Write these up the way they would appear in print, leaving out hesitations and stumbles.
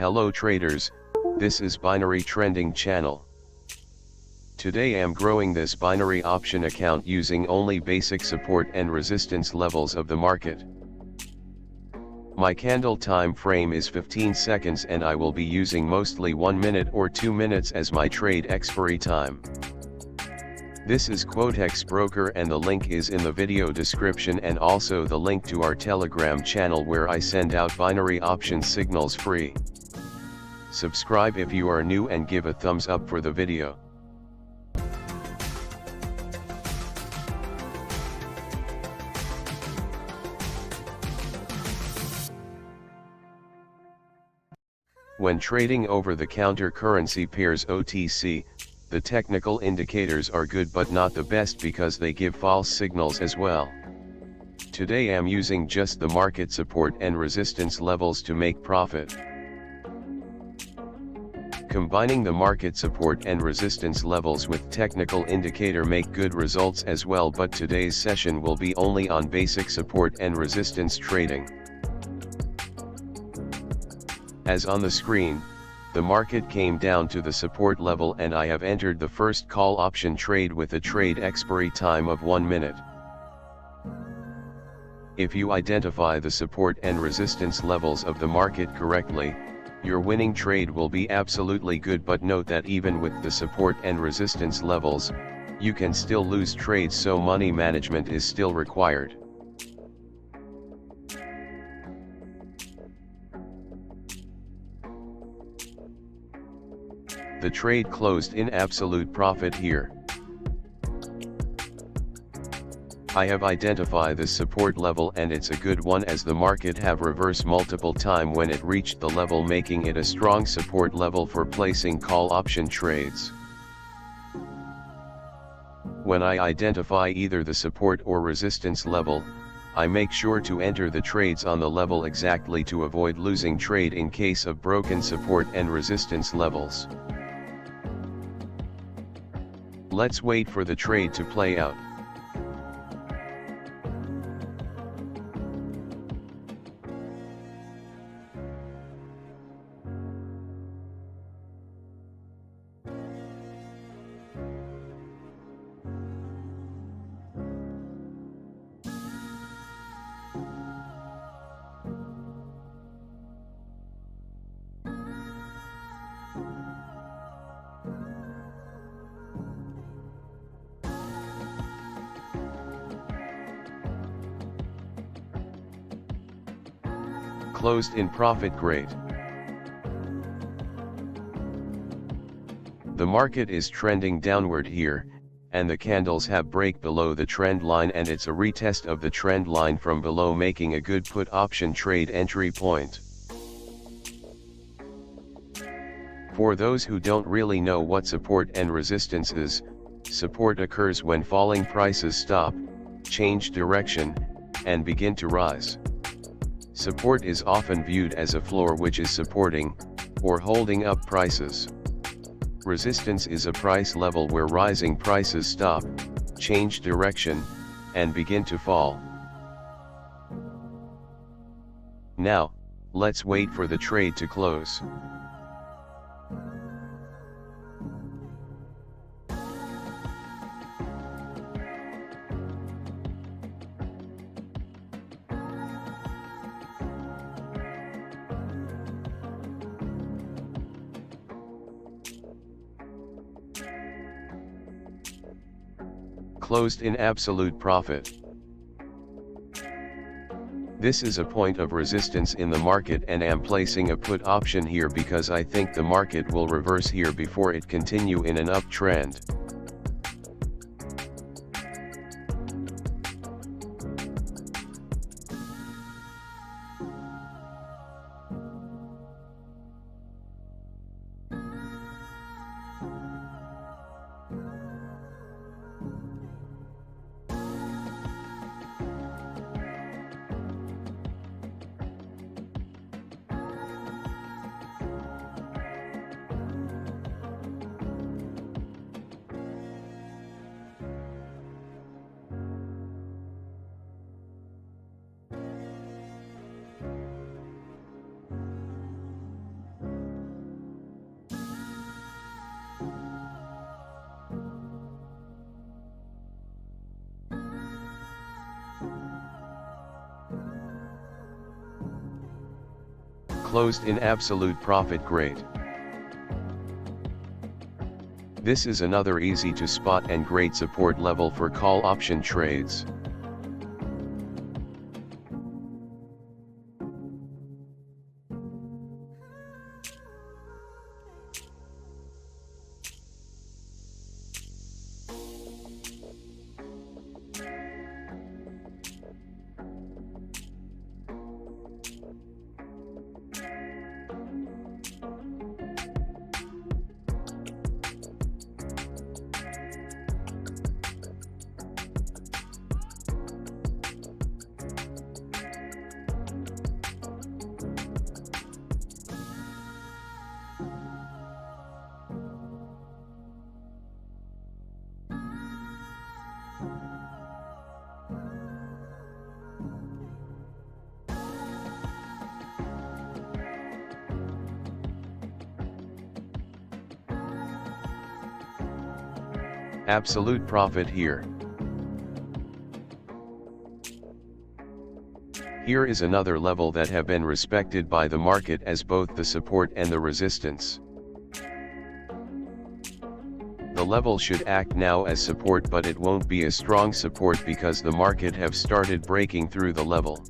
Hello traders, this is Binary Trending channel. Today I'm growing this binary option account using only basic support and resistance levels of the market. My candle time frame is 15 seconds and I will be using mostly 1 minute or 2 minutes as my trade expiry time. This is Quotex broker and the link is in the video description and also the link to our Telegram channel where I send out binary option signals free. Subscribe if you are new and give a thumbs up for the video. When trading over-the-counter currency pairs OTC, the technical indicators are good but not the best because they give false signals as well. Today I'm using just the market support and resistance levels to make profit. Combining the market support and resistance levels with technical indicator make good results as well, but today's session will be only on basic support and resistance trading. As on the screen, the market came down to the support level and I have entered the first call option trade with a trade expiry time of 1 minute. If you identify the support and resistance levels of the market correctly, your winning trade will be absolutely good, but note that even with the support and resistance levels, you can still lose trades, so money management is still required. The trade closed in absolute profit here. I have identified the support level and it's a good one as the market have reversed multiple time when it reached the level, making it a strong support level for placing call option trades. When I identify either the support or resistance level, I make sure to enter the trades on the level exactly to avoid losing trade in case of broken support and resistance levels. Let's wait for the trade to play out. Closed in profit, great. The market is trending downward here, and the candles have break below the trend line and it's a retest of the trend line from below, making a good put option trade entry point. For those who don't really know what support and resistance is, support occurs when falling prices stop, change direction, and begin to rise. Support is often viewed as a floor which is supporting, or holding up prices. Resistance is a price level where rising prices stop, change direction, and begin to fall. Now, let's wait for the trade to close. Closed in absolute profit. This is a point of resistance in the market and am placing a put option here because I think the market will reverse here before it continue in an uptrend. closed in absolute profit. Great. This is another easy to spot and great support level for call option trades. Absolute profit here. Here is another level that have been respected by the market as both the support and the resistance. The level should act now as support, but it won't be a strong support because the market have started breaking through the level.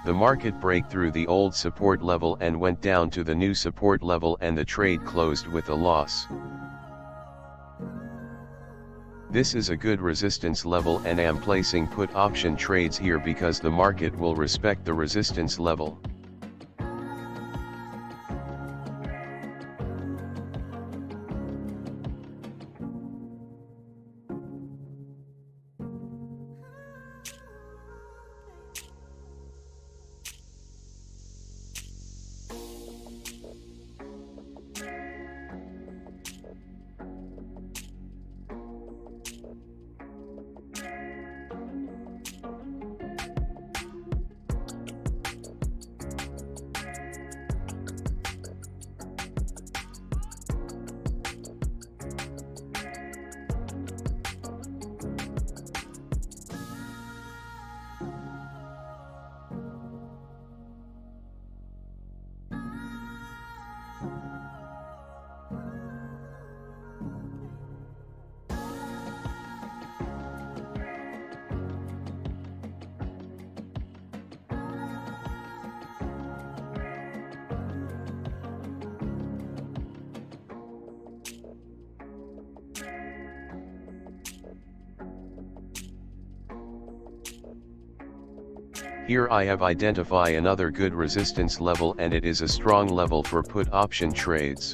The market break through the old support level and went down to the new support level, and the trade closed with a loss. This is a good resistance level, and am placing put option trades here because the market will respect the resistance level. Here I have identified another good resistance level, and it is a strong level for put option trades.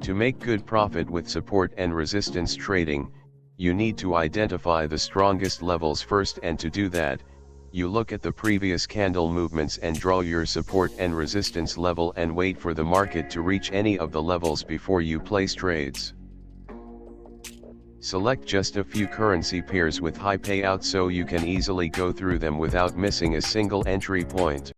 To make good profit with support and resistance trading, You need to identify the strongest levels first, and to do that, you look at the previous candle movements and draw your support and resistance level and wait for the market to reach any of the levels before you place trades. Select just a few currency pairs with high payout so you can easily go through them without missing a single entry point.